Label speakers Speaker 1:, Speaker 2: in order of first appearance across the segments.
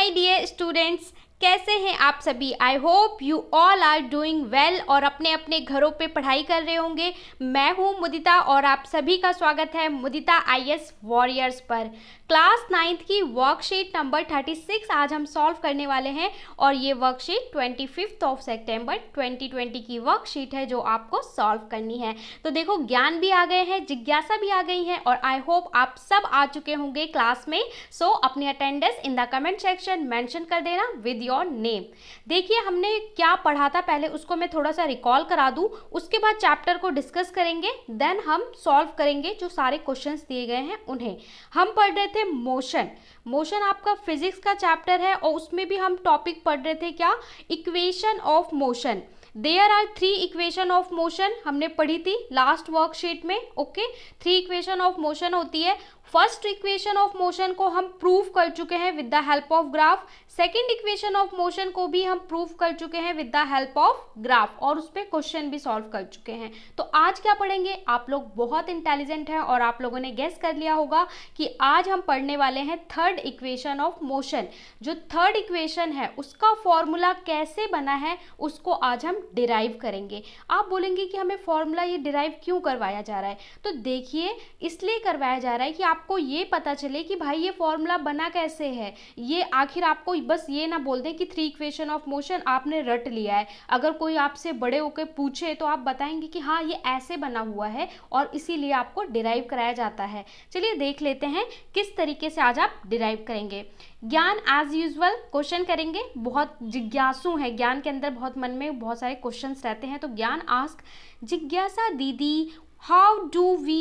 Speaker 1: My dear students, कैसे हैं आप सभी। I hope you all are doing well और अपने अपने घरों पे पढ़ाई कर रहे होंगे। मैं हूं मुदिता और आप सभी का स्वागत है मुदिता आईएएस वॉरियर्स पर। क्लास 9th की वर्कशीट नंबर 36 आज हम सॉल्व करने वाले हैं और ये वर्कशीट 25 सितंबर 2020 की वर्कशीट है जो आपको सॉल्व करनी है। तो देखो, ज्ञान भी आ गए हैं, जिज्ञासा भी आ गई है और आई होप आप सब आ चुके होंगे क्लास में। सो अपनी attendance in the comment section mention कर देना विद योर नेम। देखिए, हमने क्या पढ़ा था पहले उसको मैं थोड़ा सा रिकॉल करा दूं, उसके बाद चैप्टर को डिस्कस करेंगे, देन हम सॉल्व करेंगे जो सारे क्वेश्चंस दिए गए हैं उन्हें। हम पढ़ रहे थे मोशन आपका फिजिक्स का चैप्टर है और उसमें भी हम टॉपिक पढ़ रहे थे क्या, equation of motion. There are 3 equation of motion हमने पढ़ी थी लास्ट वर्कशीट में। ओके, 3 इक्वेशन ऑफ मोशन होती है। फर्स्ट इक्वेशन ऑफ मोशन को हम प्रूव कर चुके हैं with the help of graph. Second equation of motion को भी हम प्रूव कर चुके हैं with the help of graph और उस पर क्वेश्चन भी सॉल्व कर चुके हैं। तो आज क्या पढ़ेंगे, आप लोग बहुत इंटेलिजेंट हैं और आप लोगों ने गेस कर लिया होगा कि आज हम पढ़ने वाले हैं थर्ड इक्वेशन ऑफ मोशन। जो थर्ड इक्वेशन है उसका फॉर्मूला कैसे बना है उसको आज हम डिराइव करेंगे। आप बोलेंगे कि हमें फॉर्मूला ये डिराइव क्यों करवाया जा रहा है, तो देखिए, इसलिए करवाया जा रहा है कि आपको ये पता चले कि भाई ये फॉर्मूला बना कैसे है। ये आखिर आपको बस ये ना बोल दें कि 3 इक्वेशन ऑफ मोशन आपने रट लिया है। अगर कोई आपसे बड़े होकर पूछे तो आप बताएंगे कि हाँ ये ऐसे बना हुआ है और इसीलिए आपको डिराइव कराया जाता है। चलिए देख लेते हैं किस तरीके से आज आप डिराइव करेंगे। ज्ञान एज यूजुअल क्वेश्चन करेंगे, बहुत जिज्ञासु है ज्ञान के अंदर, बहुत मन में बहुत सारे क्वेश्चंस रहते हैं। तो ज्ञान आस्क, जिज्ञासा दीदी, how we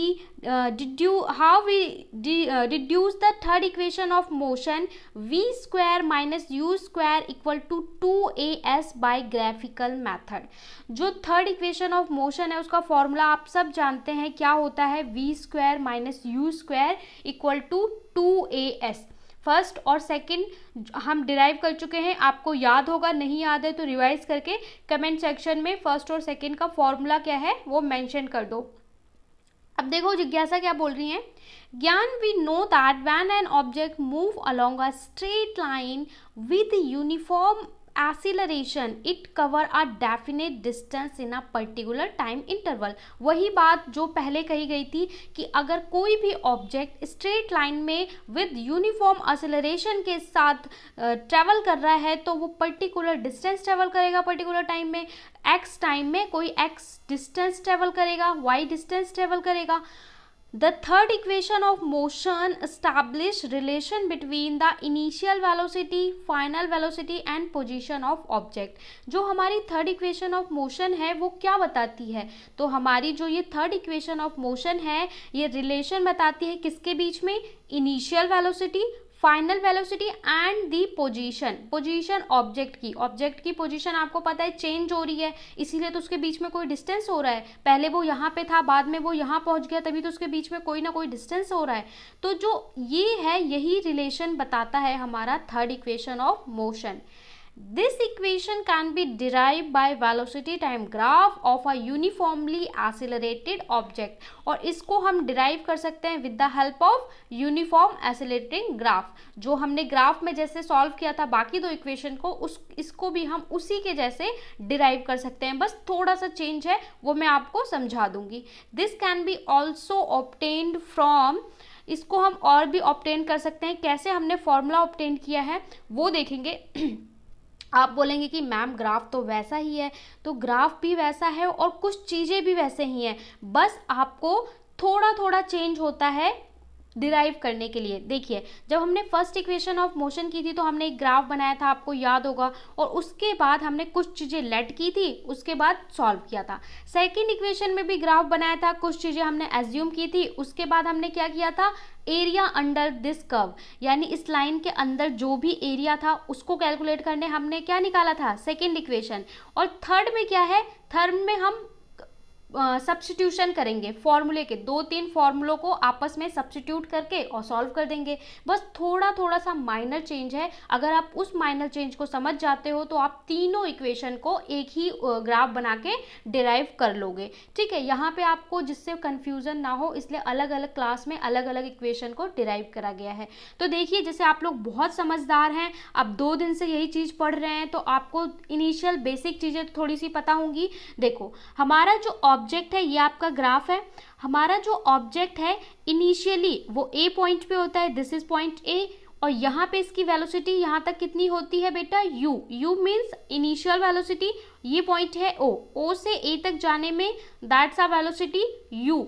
Speaker 1: deduce the third equation of motion v square minus u square equal to 2as by graphical method। जो थर्ड इक्वेशन ऑफ मोशन है उसका फॉर्मूला आप सब जानते हैं क्या होता है, v square minus u square equal to 2as। First और सेकंड हम डिराइव कर चुके हैं, आपको याद होगा, नहीं याद है तो रिवाइज करके कमेंट सेक्शन में फर्स्ट और सेकंड का फॉर्मूला क्या है वो मेंशन कर दो। अब देखो जिज्ञासा क्या बोल रही है। ज्ञान, we know that when an object move along a straight line with uniform acceleration it cover a definite distance in a particular time interval। वही बात जो पहले कही गई थी कि अगर कोई भी ऑब्जेक्ट स्ट्रेट लाइन में विद यूनिफॉर्म एक्सेलरेशन के साथ ट्रेवल कर रहा है तो वो पर्टिकुलर डिस्टेंस ट्रेवल करेगा पर्टिकुलर टाइम में, एक्स टाइम में कोई एक्स डिस्टेंस ट्रेवल करेगा, वाई डिस्टेंस ट्रेवल करेगा। The third equation of motion establish relation between the initial velocity, final velocity and position of object। जो हमारी थर्ड इक्वेशन ऑफ मोशन है वो क्या बताती है, तो हमारी जो ये थर्ड इक्वेशन ऑफ मोशन है ये रिलेशन बताती है किसके बीच में, initial velocity, final velocity and the position object की पोजीशन आपको पता है चेंज हो रही है, इसीलिए तो उसके बीच में कोई डिस्टेंस हो रहा है। पहले वो यहाँ पे था, बाद में वो यहाँ पहुँच गया, तभी तो उसके बीच में कोई ना कोई डिस्टेंस हो रहा है। तो जो ये है यही रिलेशन बताता है हमारा third equation of motion. This equation can be derived by velocity time graph of a uniformly accelerated object। और इसको हम डिराइव कर सकते हैं with the help of uniform accelerating graph। जो हमने ग्राफ में जैसे सॉल्व किया था बाकी दो इक्वेशन को, इसको भी हम उसी के जैसे डिराइव कर सकते हैं, बस थोड़ा सा चेंज है वो मैं आपको समझा दूंगी। This can be also obtained from, इसको हम और भी ऑब्टेन कर सकते हैं। कैसे हमने फॉर्मूला ऑब्टेन किया है वो देखेंगे। आप बोलेंगे कि मैम ग्राफ तो वैसा ही है, तो ग्राफ भी वैसा है और कुछ चीज़ें भी वैसे ही हैं, बस आपको थोड़ा थोड़ा चेंज होता है डिराइव करने के लिए। देखिए, जब हमने फर्स्ट इक्वेशन ऑफ मोशन की थी तो हमने एक ग्राफ बनाया था, आपको याद होगा, और उसके बाद हमने कुछ चीज़ें लेट की थी, उसके बाद सॉल्व किया था। सेकंड इक्वेशन में भी ग्राफ बनाया था, कुछ चीज़ें हमने एज्यूम की थी, उसके बाद हमने क्या किया था, एरिया अंडर दिस कर्व, यानी इस लाइन के अंदर जो भी एरिया था उसको कैलकुलेट करने हमने क्या निकाला था, सेकेंड इक्वेशन। और थर्ड में क्या है, थर्ड में हम सब्स्टिट्यूशन करेंगे फॉर्मूले के, 2-3 फॉर्मूलों को आपस में सब्स्टिट्यूट करके और सॉल्व कर देंगे। बस थोड़ा थोड़ा सा माइनर चेंज है, अगर आप उस माइनर चेंज को समझ जाते हो तो आप तीनों इक्वेशन को एक ही ग्राफ बना के डिराइव कर लोगे। ठीक है, यहाँ पे आपको जिससे कंफ्यूजन ना हो इसलिए अलग अलग क्लास में अलग अलग इक्वेशन को डिराइव करा गया है। तो देखिए, जैसे आप लोग बहुत समझदार हैं, अब 2 दिन से यही चीज़ पढ़ रहे हैं, तो आपको इनिशियल बेसिक चीज़ें थोड़ी सी पता होंगी। देखो, हमारा जो ऑब्जेक्ट है ये आपका ग्राफ है। हमारा जो ऑब्जेक्ट है इनिशियली वो ए पॉइंट पे होता है, दिस इज पॉइंट ए, और यहाँ पे इसकी वेलोसिटी यहाँ तक कितनी होती है बेटा, u। u means initial velocity, ये पॉइंट है o, o से a तक जाने में that's a velocity u।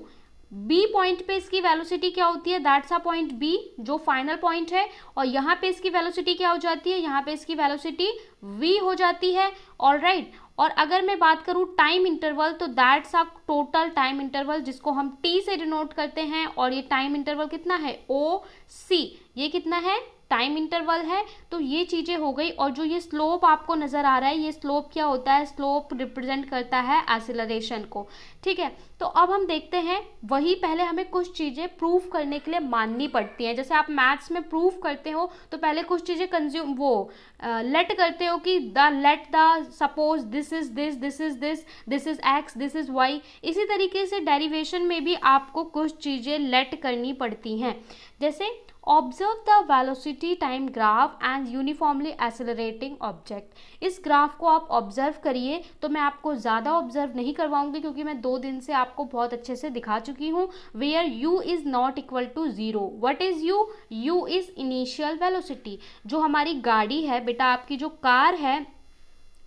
Speaker 1: b point पे इसकी वेलोसिटी क्या होती है, दैट्स अ पॉइंट b जो फाइनल पॉइंट है, और यहाँ पे इसकी वेलोसिटी क्या हो जाती है, यहाँ पे इसकी वेलोसिटी v हो जाती है। ऑलराइट, और अगर मैं बात करूँ टाइम इंटरवल, तो that's a total time interval जिसको हम t से डिनोट करते हैं, और ये टाइम इंटरवल कितना है, OC, ये कितना है, टाइम इंटरवल है। तो ये चीज़ें हो गई, और जो ये स्लोप आपको नज़र आ रहा है, ये स्लोप क्या होता है, स्लोप रिप्रेजेंट करता है एक्सीलरेशन को। ठीक है, तो अब हम देखते हैं, वही पहले हमें कुछ चीज़ें प्रूफ करने के लिए माननी पड़ती हैं। जैसे आप मैथ्स में प्रूफ करते हो तो पहले कुछ चीज़ें कंज्यूम लेट करते हो कि suppose this is this is this is X, this is Y. इसी तरीके से डेरिवेशन में भी आपको कुछ चीज़ें लेट करनी पड़ती हैं। जैसे observe the velocity time graph and uniformly accelerating object. इस ग्राफ को आप ऑब्जर्व करिए। तो मैं आपको ज़्यादा ऑब्जर्व नहीं करवाऊंगी क्योंकि मैं 2 दिन से आपको बहुत अच्छे से दिखा चुकी हूँ। Where u is not equal to 0। What is u? u is initial velocity. जो हमारी गाड़ी है बेटा, आपकी जो कार है,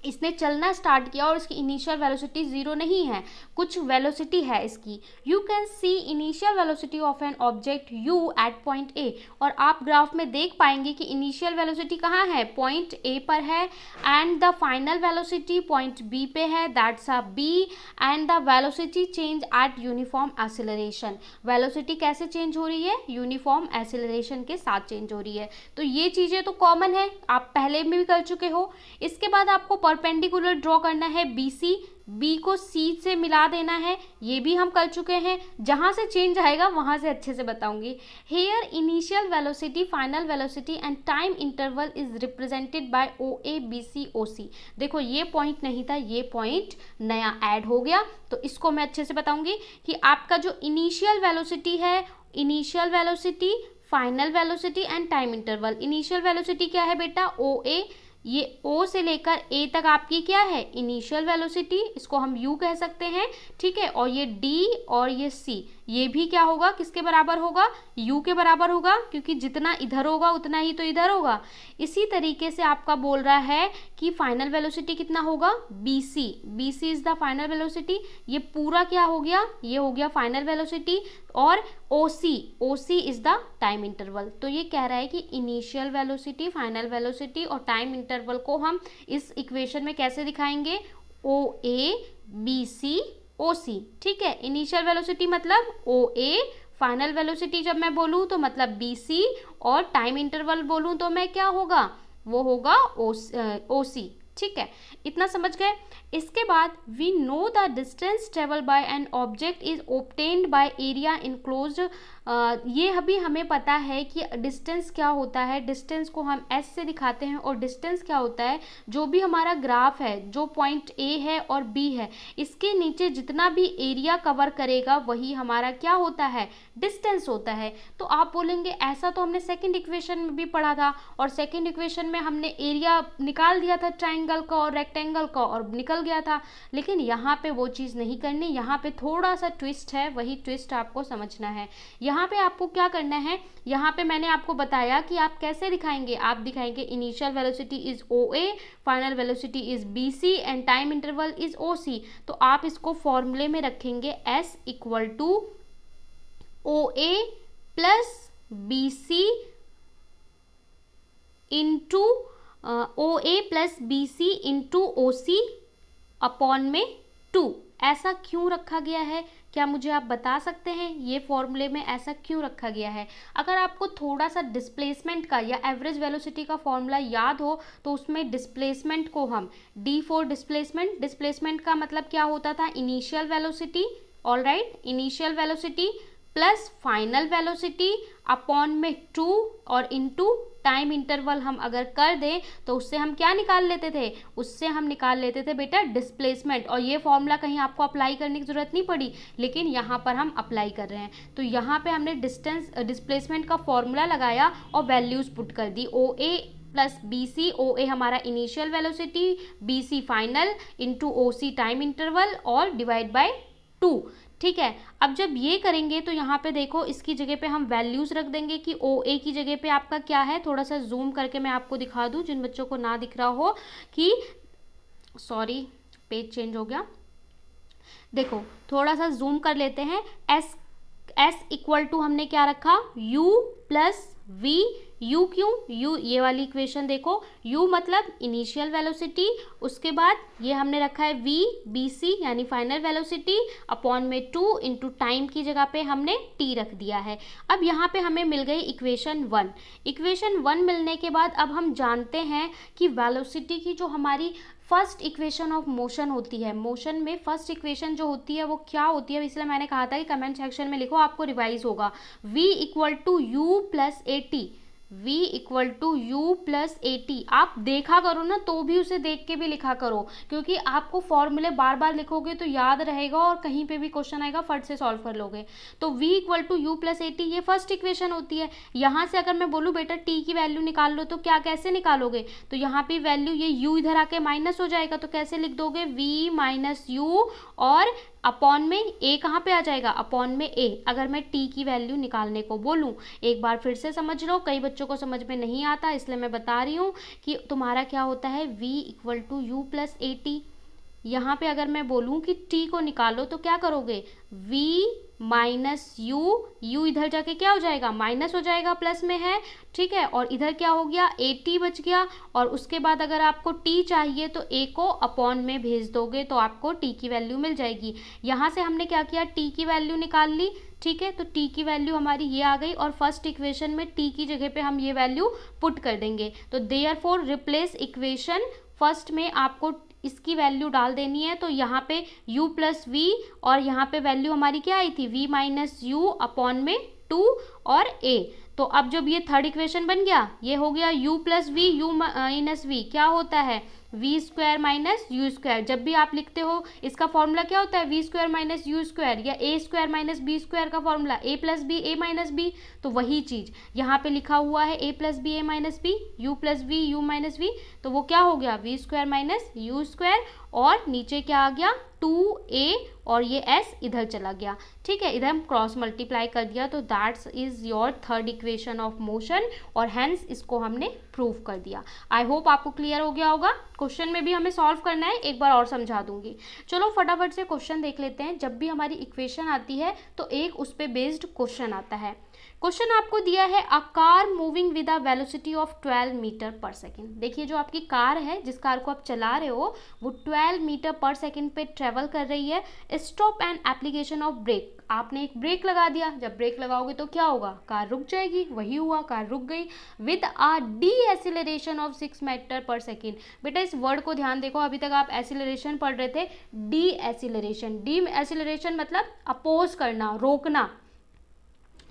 Speaker 1: इसने चलना स्टार्ट किया और इसकी इनिशियल वेलोसिटी 0 नहीं है, कुछ वेलोसिटी है इसकी। You can see initial velocity of an object u at point A. और आप ग्राफ में देख पाएंगे कि इनिशियल वेलोसिटी कहाँ है, पॉइंट ए पर है, and the final velocity point B पे है, that's A B, and the velocity change at uniform acceleration. Velocity कैसे चेंज हो रही है, यूनिफॉर्म एक्सीलरेशन के साथ चेंज हो रही है। तो ये चीज़ें तो कॉमन है, आप पहले भी कर चुके हो। इसके बाद आपको परपेंडिकुलर ड्रॉ करना है BC, B को C से मिला देना है, ये भी हम कर चुके हैं। जहाँ से चेंज आएगा वहाँ से अच्छे से बताऊंगी। Here initial velocity, final velocity and time interval is represented by OA BC OC। देखो, ये पॉइंट नहीं था, ये पॉइंट नया ऐड हो गया, तो इसको मैं अच्छे से बताऊंगी कि आपका जो इनिशियल वेलोसिटी है, initial velocity, final velocity and time interval. Initial velocity क्या है बेटा, OA, ये O से लेकर A तक आपकी क्या है, इनिशियल वेलोसिटी, इसको हम U कह सकते हैं। ठीक है, और ये D और ये C, ये भी क्या होगा, किसके बराबर होगा, U के बराबर होगा, क्योंकि जितना इधर होगा उतना ही तो इधर होगा। इसी तरीके से आपका बोल रहा है कि फाइनल वेलोसिटी कितना होगा, BC, BC is the final velocity. ये पूरा क्या हो गया, ये हो गया फाइनल वेलोसिटी, और OC, OC is the time interval. तो ये कह रहा है कि इनिशियल वेलोसिटी, फाइनल वेलोसिटी और टाइम इंटरवल को हम इस इक्वेशन में कैसे दिखाएंगे, OA BC OC। ठीक है, इनिशियल वेलोसिटी मतलब OA, फाइनल वेलोसिटी जब मैं बोलूँ तो मतलब BC, और टाइम इंटरवल बोलूँ तो मैं क्या होगा, वो होगा OC। ठीक है, इतना समझ गए। इसके बाद we know the distance travel by an object is obtained by area enclosed. ये अभी हमें पता है कि डिस्टेंस क्या होता है। डिस्टेंस को हम S से दिखाते हैं, और डिस्टेंस क्या होता है, जो भी हमारा ग्राफ है, जो पॉइंट A है और B है, इसके नीचे जितना भी एरिया कवर करेगा वही हमारा क्या होता है, डिस्टेंस होता है। तो आप बोलेंगे ऐसा तो हमने सेकंड इक्वेशन में भी पढ़ा था, और सेकंड इक्वेशन में हमने एरिया निकाल दिया था ट्रायंगल का और रेक्टेंगल का और निकल गया था। लेकिन यहाँ पे वो चीज़ नहीं करनी, यहाँ पे थोड़ा सा ट्विस्ट है, वही ट्विस्ट आपको समझना है। यहाँ पे आपको क्या करना है, यहाँ पे मैंने आपको बताया कि आप कैसे दिखाएंगे। आप दिखाएंगे initial velocity is OA, final velocity is BC and time interval is OC। तो आप इसको फॉर्मूले में रखेंगे S equal to OA plus BC into OA plus BC into OC upon में 2। ऐसा क्यों रखा गया है, क्या मुझे आप बता सकते हैं ये फॉर्मूले में ऐसा क्यों रखा गया है? अगर आपको थोड़ा सा डिस्प्लेसमेंट का या एवरेज वेलोसिटी का फॉर्मूला याद हो तो उसमें डिस्प्लेसमेंट को हम डी फॉर डिस्प्लेसमेंट का मतलब क्या होता था, initial velocity, alright, initial velocity plus final velocity upon में 2 और इनटू टाइम इंटरवल हम अगर कर दें तो उससे हम क्या निकाल लेते थे, उससे हम निकाल लेते थे बेटा डिस्प्लेसमेंट। और ये फॉर्मूला कहीं आपको अप्लाई करने की ज़रूरत नहीं पड़ी, लेकिन यहाँ पर हम अप्लाई कर रहे हैं। तो यहाँ पे हमने डिस्प्लेसमेंट का फॉर्मूला लगाया और वैल्यूज़ पुट कर दी, ओ ए plus B C, O A हमारा initial velocity, B C final, into O C time interval और डिवाइड बाय 2। ठीक है, अब जब ये करेंगे तो यहाँ पे देखो इसकी जगह पे हम वैल्यूज़ रख देंगे कि ओ ए की जगह पे आपका क्या है, थोड़ा सा जूम करके मैं आपको दिखा दूँ जिन बच्चों को ना दिख रहा हो कि, सॉरी पेज चेंज हो गया, देखो थोड़ा सा जूम कर लेते हैं। एस इक्वल टू हमने क्या रखा, u प्लस वी। u क्यों, u ये वाली इक्वेशन देखो, u मतलब इनिशियल वेलोसिटी, उसके बाद ये हमने रखा है v बी सी यानी फाइनल वेलोसिटी अपॉन में 2 इंटू टाइम की जगह पे हमने t रख दिया है। अब यहाँ पे हमें मिल गई इक्वेशन 1। इक्वेशन 1 मिलने के बाद अब हम जानते हैं कि वेलोसिटी की जो हमारी फर्स्ट इक्वेशन ऑफ मोशन होती है, मोशन में फर्स्ट इक्वेशन जो होती है वो क्या होती है, इसलिए मैंने कहा था कि कमेंट सेक्शन में लिखो, आपको रिवाइज होगा। v equal to u plus a t, v equal to u plus a t. आप देखा करो ना, तो भी उसे देख के भी लिखा करो, क्योंकि आपको फॉर्मूले बार बार लिखोगे तो याद रहेगा और कहीं पे भी क्वेश्चन आएगा फट से सॉल्व कर लोगे। तो v equal to u plus a t ये फर्स्ट इक्वेशन होती है। यहाँ से अगर मैं बोलूँ बेटा t की वैल्यू निकाल लो तो क्या कैसे निकालोगे, तो यहाँ पे वैल्यू ये u इधर आके माइनस हो जाएगा, तो कैसे लिख दोगे, v माइनस यू और अपॉन में a कहाँ पे आ जाएगा, अपॉन में a। अगर मैं t की वैल्यू निकालने को बोलूँ, एक बार फिर से समझ लो, कई बच्चों को समझ में नहीं आता इसलिए मैं बता रही हूँ कि तुम्हारा क्या होता है, v equal to u plus a t. यहाँ पे अगर मैं बोलूँ कि t को निकालो तो क्या करोगे, v माइनस यू इधर जाके क्या हो जाएगा, माइनस हो जाएगा, प्लस में है, ठीक है, और इधर क्या हो गया, ए टी बच गया। और उसके बाद अगर आपको t चाहिए तो a को अपॉन में भेज दोगे तो आपको t की वैल्यू मिल जाएगी। यहाँ से हमने क्या किया, t की वैल्यू निकाल ली, ठीक है, तो t की वैल्यू हमारी ये आ गई और फर्स्ट इक्वेशन में t की जगह पे हम ये वैल्यू पुट कर देंगे। तो देयरफॉर रिप्लेस इक्वेशन फर्स्ट में आपको इसकी वैल्यू डाल देनी है। तो यहाँ पे u प्लस वी और यहाँ पे वैल्यू हमारी क्या आई थी, v माइनस यू अपॉन में 2 और a। तो अब जब ये थर्ड इक्वेशन बन गया, ये हो गया u plus v, u minus v क्या होता है, v square minus u square. जब भी आप लिखते हो इसका फॉर्मूला क्या होता है, v square minus u square, या a square minus b square का formula a plus b a minus b. तो वही चीज़ यहाँ पे लिखा हुआ है, a plus b a minus b, u plus v u minus v, तो वो क्या हो गया, v square minus u square, और नीचे क्या आ गया 2a और ये s इधर चला गया, ठीक है, इधर हम क्रॉस मल्टीप्लाई कर दिया। तो that's is your third equation of motion और हैंस इसको हमने प्रूव कर दिया। आई होप आपको क्लियर हो गया होगा। क्वेश्चन में भी हमें सॉल्व करना है, एक बार और समझा दूंगी। चलो फटाफट से क्वेश्चन देख लेते हैं। जब भी हमारी इक्वेशन आती है तो एक उस पर बेस्ड क्वेश्चन आता है। क्वेश्चन आपको दिया है, a car moving with a velocity of 12 meter पर सेकेंड। देखिए जो आपकी कार है, जिस कार को आप चला रहे हो, वो 12 मीटर पर सेकेंड पे ट्रेवल कर रही है। Stop and application of brake, आपने एक ब्रेक लगा दिया। जब ब्रेक लगाओगे तो क्या होगा, कार रुक जाएगी, वही हुआ, कार रुक गई। With a deceleration of 6 meter पर सेकेंड। बेटा इस वर्ड को ध्यान देखो, अभी तक आप एसिलरेशन पढ़ रहे थे, डी एसिलरेशन। डी एसिलरेशन मतलब अपोज करना, रोकना।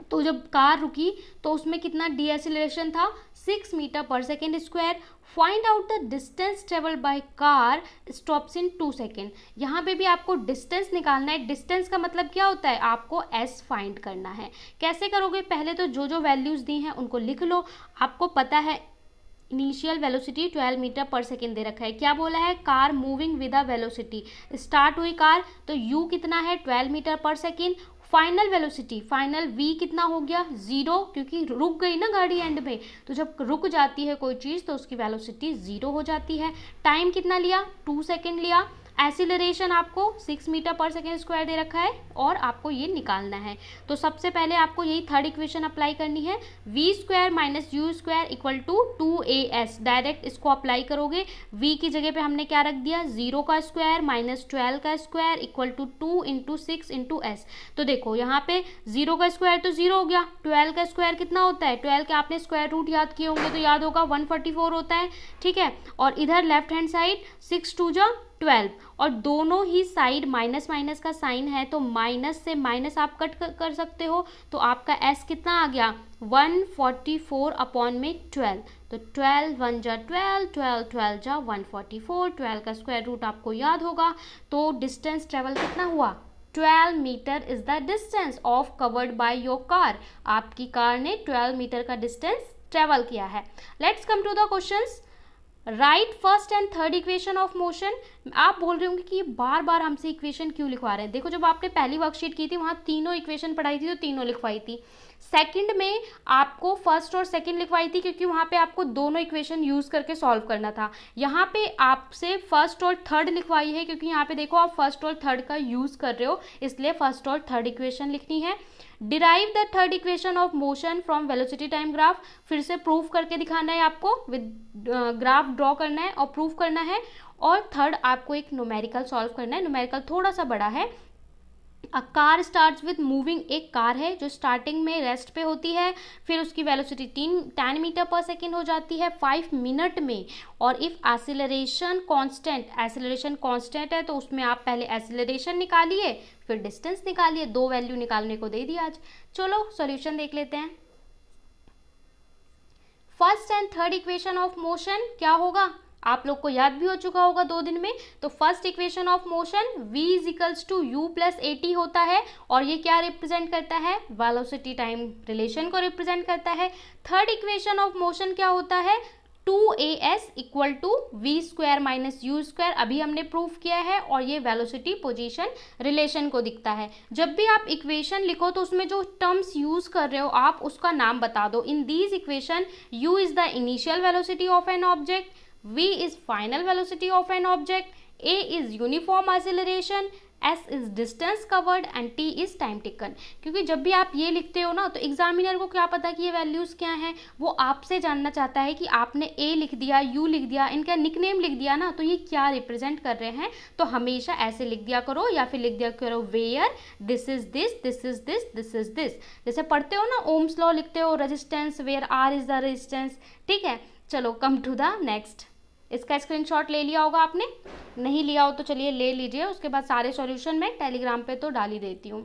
Speaker 1: तो जब कार रुकी तो उसमें कितना डी एसिलरेशन था, 6 मीटर पर second square. Find out the distance travel by car stops in 2 second. यहाँ पे भी आपको डिस्टेंस निकालना है। डिस्टेंस का मतलब क्या होता है, आपको एस फाइंड करना है। कैसे करोगे, पहले तो जो जो वैल्यूज़ दी हैं उनको लिख लो। आपको पता है इनिशियल वेलोसिटी 12 मीटर पर सेकेंड दे रखा है। क्या बोला है, car moving with a velocity, start हुई कार तो u कितना है 12 मीटर पर second. Final velocity, final v कितना हो गया 0, क्योंकि रुक गई ना गाड़ी एंड में। तो जब रुक जाती है कोई चीज़ तो उसकी वेलोसिटी 0 हो जाती है। टाइम कितना लिया 2 सेकेंड लिया। एक्सीलरेशन आपको 6 मीटर पर सेकेंड स्क्वायर दे रखा है और आपको ये निकालना है। तो सबसे पहले आपको यही थर्ड इक्वेशन अप्लाई करनी है, v square minus u square equal to 2as। Direct इसको अप्लाई करोगे, v की जगह पे हमने क्या रख दिया, 0 का स्क्वायर माइनस 12 का square equal to 2 into 6 into s. तो देखो यहाँ पे 0 का स्क्वायर तो 0 हो गया, 12 का स्क्वायर कितना होता है, 12 के आपने स्क्वायर रूट याद किए होंगे तो याद होगा 144 होता है, ठीक है। और इधर लेफ्ट हैंड साइड 6 2 जा 12 और दोनों ही साइड माइनस माइनस का साइन है तो माइनस से माइनस आप कट कर सकते हो। तो आपका s कितना आ गया, 144 अपॉन में 12। तो 12 1 जा 12, 12 12 जा 144, 12 का स्क्वायर रूट आपको याद होगा। तो डिस्टेंस ट्रेवल कितना हुआ, 12 meter is the distance of covered by your car. आपकी कार ने 12 मीटर का डिस्टेंस ट्रेवल किया है। Let's come to the questions. Right first and third equation of motion. आप बोल रहे होंगे कि ये बार बार हमसे इक्वेशन क्यों लिखवा रहे हैं। देखो जब आपने पहली वर्कशीट की थी वहाँ तीनों इक्वेशन पढ़ाई थी तो तीनों लिखवाई थी। सेकंड में आपको फर्स्ट और सेकंड लिखवाई थी क्योंकि वहाँ पे आपको दोनों इक्वेशन यूज़ करके सॉल्व करना था। यहाँ पे आपसे फर्स्ट और थर्ड लिखवाई है क्योंकि यहाँ पे देखो आप फर्स्ट और थर्ड का यूज़ कर रहे हो, इसलिए फर्स्ट और थर्ड इक्वेशन लिखनी है। Derive the third equation of motion from velocity time graph. फिर से प्रूफ करके दिखाना है आपको, विद ग्राफ ड्रॉ करना है और प्रूफ करना है। और थर्ड आपको एक न्यूमेरिकल सॉल्व करना है, न्यूमेरिकल थोड़ा सा बड़ा है। A car starts with moving, एक कार है जो स्टार्टिंग में रेस्ट पे होती है, फिर उसकी वेलोसिटी 10 मीटर पर सेकेंड हो जाती है 5 मिनट में। और इफ़ एक्सीलरेशन कांस्टेंट है तो उसमें आप पहले एक्सीलरेशन निकालिए फिर डिस्टेंस निकालिए, दो वैल्यू निकालने को दे दिया आज। चलो सॉल्यूशन देख लेते हैं। First and third equation of motion क्या होगा, आप लोग को याद भी हो चुका होगा 2 दिन में। तो first equation of motion v is equals to u plus a t होता है और ये क्या रिप्रेजेंट करता है, वेलोसिटी टाइम रिलेशन को रिप्रेजेंट करता है। थर्ड इक्वेशन ऑफ मोशन क्या होता है, 2as equal to we square minus u square, अभी हमने प्रूफ किया है और ये वेलोसिटी पोजीशन रिलेशन को दिखता है। जब भी आप इक्वेशन लिखो तो उसमें जो टर्म्स यूज कर रहे हो आप उसका नाम बता दो। In these equation u is the initial velocity of an object, v is final velocity of an object, a is uniform acceleration, s is distance covered and t is time taken। क्योंकि जब भी आप ये लिखते हो ना तो examiner को क्या पता कि ये वैल्यूज़ क्या हैं, वो आपसे जानना चाहता है कि आपने a लिख दिया, u लिख दिया, इनका निकनेम लिख दिया ना तो ये क्या रिप्रेजेंट कर रहे हैं। तो हमेशा ऐसे लिख दिया करो या फिर लिख दिया करो where this is this, this is this, this is this. जैसे पढ़ते हो ना ओम्स लॉ लिखते हो, resistance where R is the resistance, ठीक है। चलो कम टू द नेक्स्ट। इसका स्क्रीनशॉट ले लिया होगा आपने, नहीं लिया हो तो चलिए ले लीजिए, उसके बाद सारे सॉल्यूशन मैं टेलीग्राम पे तो डाल ही देती हूँ।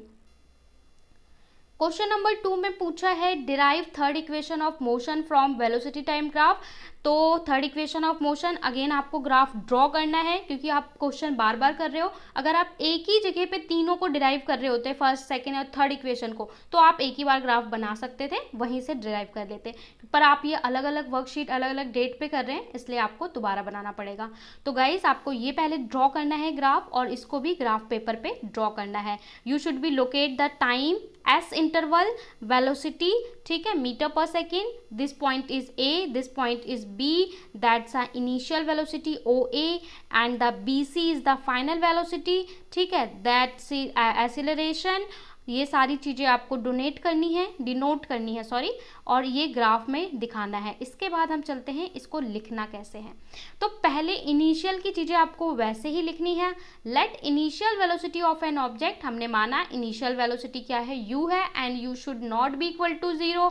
Speaker 1: क्वेश्चन नंबर 2 में पूछा है derive third equation of motion from velocity time graph. तो third equation of motion again आपको ग्राफ ड्रॉ करना है क्योंकि आप क्वेश्चन बार बार कर रहे हो। अगर आप एक ही जगह पे तीनों को डिराइव कर रहे होते, फर्स्ट सेकंड और थर्ड इक्वेशन को, तो आप एक ही बार ग्राफ बना सकते थे, वहीं से डिराइव कर लेते। पर आप ये अलग अलग वर्कशीट अलग अलग डेट पे कर रहे हैं इसलिए आपको दोबारा बनाना पड़ेगा। तो गाइस आपको ये पहले ड्रॉ करना है ग्राफ और इसको भी ग्राफ पेपर पे ड्रॉ करना है। You should be locate the time s interval, velocity, ठीक है, मीटर पर second, this point is a, this point is b, that's a initial velocity OA and the BC is the final velocity, ठीक है, that's acceleration. ये सारी चीज़ें आपको denote करनी है सॉरी, और ये ग्राफ में दिखाना है। इसके बाद हम चलते हैं इसको लिखना कैसे है। तो पहले इनिशियल की चीज़ें आपको वैसे ही लिखनी है। Let initial velocity of an object, हमने माना इनिशियल वेलोसिटी क्या है, u है and u should not be equal to 0।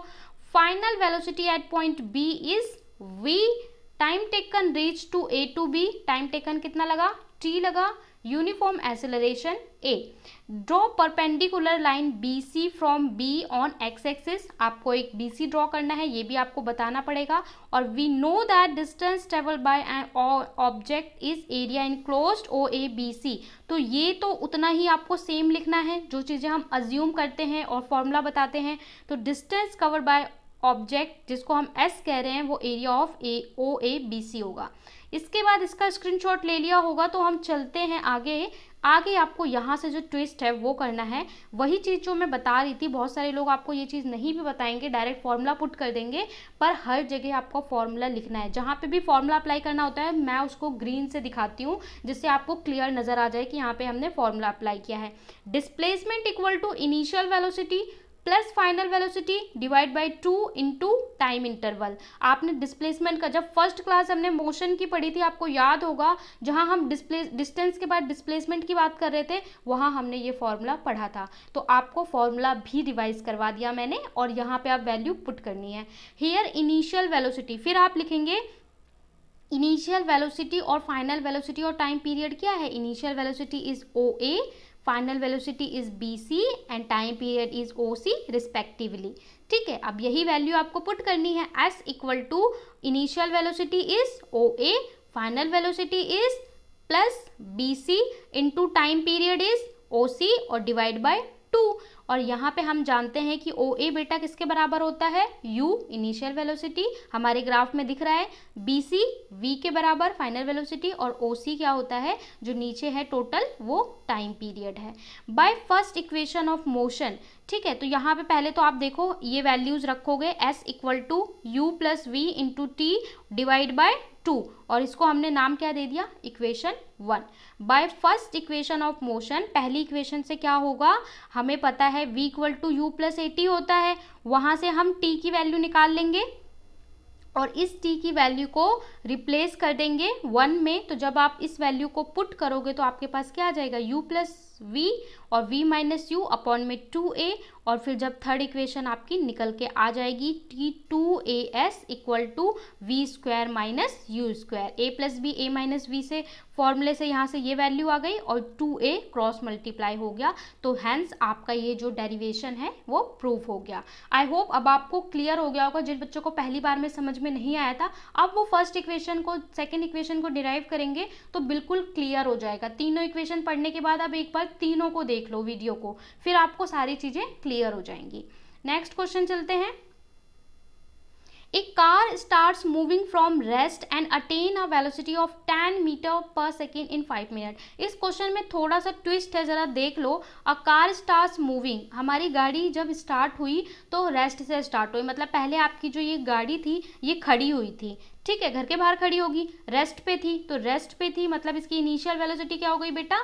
Speaker 1: Final velocity at point b is v। Time taken reach to a to b, time taken कितना लगा, t लगा। Uniform acceleration a। Draw perpendicular line BC from B on x axis, आपको एक BC draw करना है, ये भी आपको बताना पड़ेगा। और we know that distance travel by an object is area enclosed OABC। तो ये तो उतना ही आपको सेम लिखना है जो चीज़ें हम अज्यूम करते हैं और फॉर्मूला बताते हैं। तो डिस्टेंस कवर्ड बाय ऑब्जेक्ट जिसको हम एस कह रहे हैं वो area of O A B C होगा। इसके बाद इसका स्क्रीनशॉट ले लिया होगा तो हम चलते हैं आगे। आगे आपको यहाँ से जो ट्विस्ट है वो करना है, वही चीज़ जो मैं बता रही थी। बहुत सारे लोग आपको ये चीज़ नहीं भी बताएंगे, डायरेक्ट फॉर्मूला पुट कर देंगे, पर हर जगह आपको फॉर्मूला लिखना है। जहाँ पे भी फॉर्मूला अप्लाई करना होता है मैं उसको ग्रीन से दिखाती हूँ, जिससे आपको क्लियर नज़र आ जाए कि यहाँ पे हमने फॉर्मूला अप्लाई किया है। Displacement equal to initial velocity plus final velocity divide by 2 into time interval. आपने डिस्प्लेसमेंट का जब फर्स्ट क्लास हमने मोशन की पढ़ी थी, आपको याद होगा, जहां हम डिस्टेंस के बाद डिस्प्लेसमेंट की बात कर रहे थे, वहां हमने ये फॉर्मूला पढ़ा था। तो आपको फॉर्मूला भी रिवाइज करवा दिया मैंने, और यहाँ पे आप वैल्यू पुट करनी है। हियर इनिशियल वेलोसिटी, फिर आप लिखेंगे इनिशियल वेलोसिटी और फाइनल वेलोसिटी और टाइम पीरियड क्या है। Initial velocity is O A, final velocity is B C and time period is O C respectively. ठीक है, अब यही वैल्यू आपको पुट करनी है। S equal to initial velocity is O A, final velocity is plus B C into time period is O C और divide by 2। और यहाँ पे हम जानते हैं कि ओ ए बेटा किसके बराबर होता है, u इनिशियल वेलोसिटी हमारे ग्राफ में दिख रहा है, बी सी v के बराबर फाइनल वेलोसिटी, और ओ सी क्या होता है जो नीचे है टोटल, वो टाइम पीरियड है। Bye first equation of motion, ठीक है, तो यहाँ पे पहले तो आप देखो ये वैल्यूज रखोगे, s equal to u plus v into t divide by 2, और इसको हमने नाम क्या दे दिया, equation 1। By first equation of motion, पहली इक्वेशन से क्या होगा, हमें पता है v equal to u plus a t होता है, वहाँ से हम t की वैल्यू निकाल लेंगे और इस t की वैल्यू को रिप्लेस कर देंगे 1 में। तो जब आप इस वैल्यू को पुट करोगे तो आपके पास क्या आ जाएगा, u प्लस v और v माइनस यू अपॉन में 2a, और फिर जब थर्ड इक्वेशन आपकी निकल के आ जाएगी T2as equal to we square minus u square, a plus b a minus v से फॉर्मूले से यहाँ से ये वैल्यू आ गई और 2a क्रॉस मल्टीप्लाई हो गया। तो हैंस आपका ये जो डेरिवेशन है वो प्रूफ हो गया। आई होप अब आपको क्लियर हो गया होगा। जिन बच्चों को पहली बार में समझ में नहीं आया था, अब वो फर्स्ट इक्वेशन को सेकेंड इक्वेशन को डिराइव करेंगे तो बिल्कुल क्लियर हो जाएगा। तीनों इक्वेशन पढ़ने के बाद आप एक बार तीनों को देख लो वीडियो को, फिर आपको सारी चीज़ें क्लियर हो जाएंगी। नेक्स्ट क्वेश्चन चलते हैं। A car starts moving from rest and attain a velocity of 10 meter per second in 5 minutes। इस क्वेश्चन में थोड़ा सा ट्विस्ट है, जरा देख लो। A car starts moving, हमारी गाड़ी जब स्टार्ट हुई तो रेस्ट से स्टार्ट हुई, मतलब पहले आपकी जो ये गाड़ी थी ये खड़ी हुई थी, ठीक है, घर के बाहर खड़ी होगी, रेस्ट पे थी, तो रेस्ट पे थी मतलब इसकी इनिशियल वेलोसिटी क्या हो गई बेटा,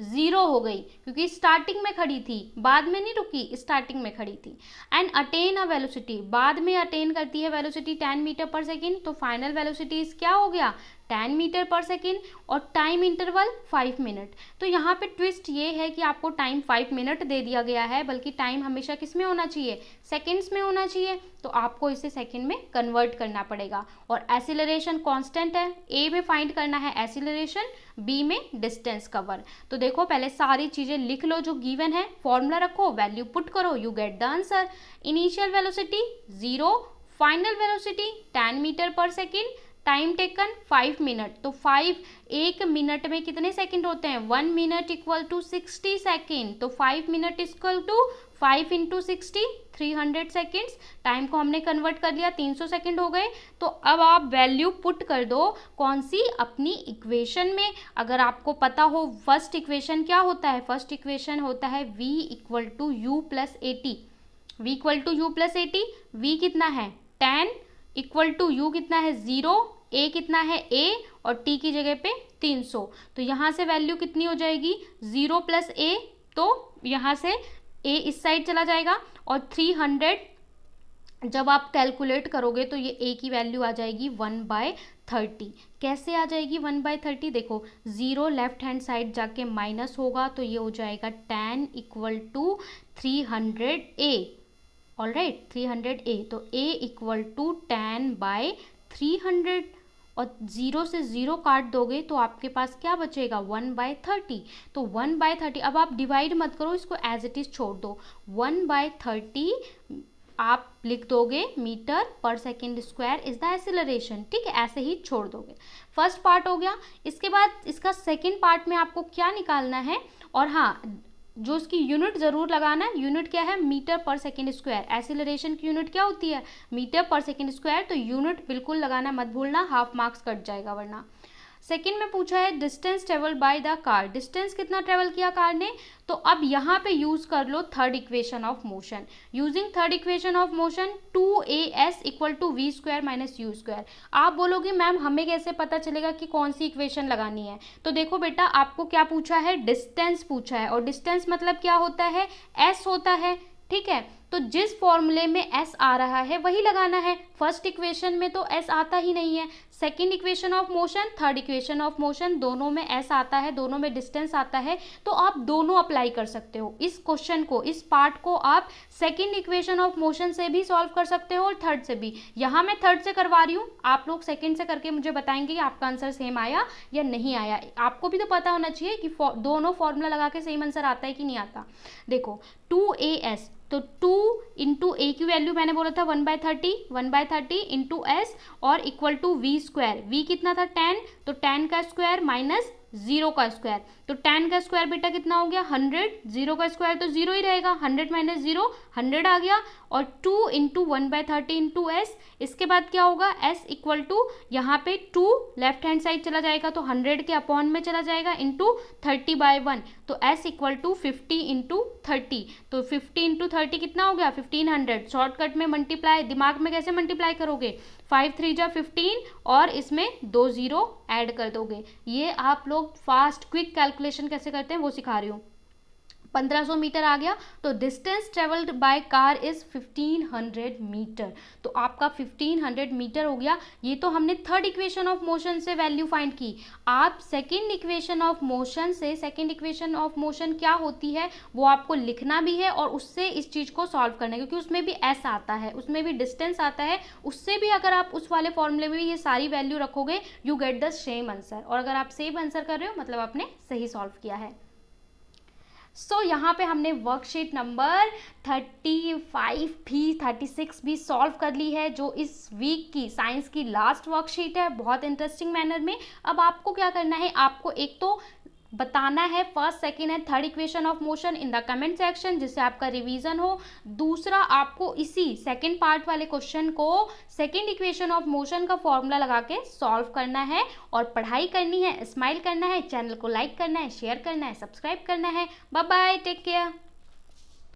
Speaker 1: 0 हो गई, क्योंकि स्टार्टिंग में खड़ी थी, बाद में नहीं रुकी, स्टार्टिंग में खड़ी थी। एंड अटेन अ वेलोसिटी, बाद में अटेन करती है वेलोसिटी 10 मीटर पर सेकेंड, तो फाइनल वेलोसिटी क्या हो गया 10 मीटर पर सेकेंड, और टाइम इंटरवल 5 मिनट। तो यहाँ पे ट्विस्ट ये है कि आपको टाइम 5 मिनट दे दिया गया है, बल्कि टाइम हमेशा किस में होना चाहिए, सेकेंड्स में होना चाहिए, तो आपको इसे सेकेंड में कन्वर्ट करना पड़ेगा। और एसिलरेशन कांस्टेंट है, ए में फाइंड करना है एसिलरेशन, बी में डिस्टेंस कवर। तो देखो पहले सारी चीज़ें लिख लो जो गिवन है, फॉर्मूला रखो, वैल्यू पुट करो, you get the answer. Initial velocity 0, final velocity 10 meter पर सेकेंड, टाइम टेकन 5 मिनट, तो 5 एक मिनट में कितने सेकंड होते हैं, 1 मिनट इक्वल टू 60 सेकेंड, तो 5 minute equal to 5 into 60 300 seconds. Time को हमने कन्वर्ट कर लिया, 300 सेकेंड हो गए। तो अब आप वैल्यू पुट कर दो, कौन सी, अपनी इक्वेशन में। अगर आपको पता हो फर्स्ट इक्वेशन क्या होता है, फर्स्ट इक्वेशन होता है v equal to u plus a t, v equal to u plus a t, v कितना है 10 इक्वल टू यू कितना है 0, ए कितना है a, और t की जगह पे 300। तो यहाँ से वैल्यू कितनी हो जाएगी 0 प्लस a, तो यहाँ से a इस साइड चला जाएगा, और 300 जब आप कैलकुलेट करोगे तो ये a की वैल्यू आ जाएगी 1/30। कैसे आ जाएगी 1/30, देखो 0 लेफ्ट हैंड साइड जाके माइनस होगा, तो ये हो जाएगा 10 equal to 300a, alright 300a, तो a इक्वल टू 10/300, और 0 से 0 काट दोगे तो आपके पास क्या बचेगा 1/30। तो 1/30, अब आप डिवाइड मत करो, इसको एज इट इज़ छोड़ दो, 1/30 आप लिख दोगे मीटर पर second square is the acceleration, ठीक है, ऐसे ही छोड़ दोगे। फर्स्ट पार्ट हो गया। इसके बाद इसका सेकेंड पार्ट में आपको क्या निकालना है, और हाँ जो उसकी यूनिट ज़रूर लगाना है, यूनिट क्या है, मीटर पर सेकेंड स्क्वायर। एक्सीलरेशन की यूनिट क्या होती है, मीटर पर सेकेंड स्क्वायर, तो यूनिट बिल्कुल लगाना मत भूलना, हाफ मार्क्स कट जाएगा वरना। सेकेंड में पूछा है distance travel by the car, distance कितना ट्रेवल किया कार ने, तो अब यहाँ पे यूज कर लो third equation of motion. Using third equation of motion 2as equal to we square minus u square. आप बोलोगे मैम हमें कैसे पता चलेगा कि कौन सी इक्वेशन लगानी है, तो देखो बेटा आपको क्या पूछा है, डिस्टेंस पूछा है, और डिस्टेंस मतलब क्या होता है, s होता है, ठीक है। तो जिस फॉर्मूले में s आ रहा है वही लगाना है। फर्स्ट इक्वेशन में तो s आता ही नहीं है, second equation of motion, third equation of motion, दोनों में s आता है, दोनों में डिस्टेंस आता है, तो आप दोनों अप्लाई कर सकते हो। इस क्वेश्चन को, इस पार्ट को आप सेकेंड इक्वेशन ऑफ मोशन से भी सॉल्व कर सकते हो और थर्ड से भी। यहाँ मैं थर्ड से करवा रही हूँ, आप लोग सेकेंड से करके मुझे बताएंगे कि आपका आंसर सेम आया या नहीं आया। आपको भी तो पता होना चाहिए कि दोनों फॉर्मूला लगा के सेम आंसर आता है कि नहीं आता। देखो 2as, तो 2 इंटू ए की वैल्यू मैंने बोला था 1/30 इंटू एस और equal to we square. V कितना था 10, तो 10 का स्क्वायर माइनस 0 का स्क्वायर, तो 10 का स्क्वायर बेटा कितना हो गया 100, 0 का स्क्वायर तो 0 ही रहेगा, 100 माइनस 0 100 आ गया, और 2 इंटू 1/30 इंटू एस, इसके बाद क्या होगा s इक्वल टू यहाँ पे 2 लेफ्ट हैंड साइड चला जाएगा तो 100 के अपॉन में चला जाएगा इंटू 30/1, तो s इक्वल टू 50 इंटू 30, तो 50 इंटू 30 कितना हो गया 1500। शॉर्टकट में मल्टीप्लाई, दिमाग में कैसे मल्टीप्लाई करोगे, 5 3 जा 15 और इसमें 2 0 ऐड कर दोगे। ये आप लोग फास्ट क्विक कैलकुलेशन कैसे करते हैं वो सिखा रही हूँ। 1500 मीटर आ गया, तो distance travelled by car is 1500 metre, तो आपका 1500 मीटर हो गया। ये तो हमने थर्ड इक्वेशन ऑफ मोशन से वैल्यू फाइंड की। आप सेकेंड इक्वेशन ऑफ मोशन से, सेकेंड इक्वेशन ऑफ मोशन क्या होती है वो आपको लिखना भी है और उससे इस चीज़ को सॉल्व करना है, क्योंकि उसमें भी s आता है, उसमें भी डिस्टेंस आता है, उससे भी अगर आप उस वाले फॉर्मूले में भी ये सारी वैल्यू रखोगे you get the same answer, और अगर आप सेम आंसर कर रहे हो मतलब आपने सही सॉल्व किया है। यहाँ पे हमने वर्कशीट नंबर 35 भी 36 भी सॉल्व कर ली है, जो इस वीक की साइंस की लास्ट वर्कशीट है, बहुत इंटरेस्टिंग मैनर में। अब आपको क्या करना है, आपको एक तो बताना है first second and third equation of motion in the comment section, जिससे आपका रिवीजन हो। दूसरा, आपको इसी सेकेंड पार्ट वाले क्वेश्चन को सेकेंड इक्वेशन ऑफ मोशन का फॉर्मूला लगा के सॉल्व करना है, और पढ़ाई करनी है, स्माइल करना है, चैनल को लाइक करना है, शेयर करना है, सब्सक्राइब करना है। Bye bye, take care.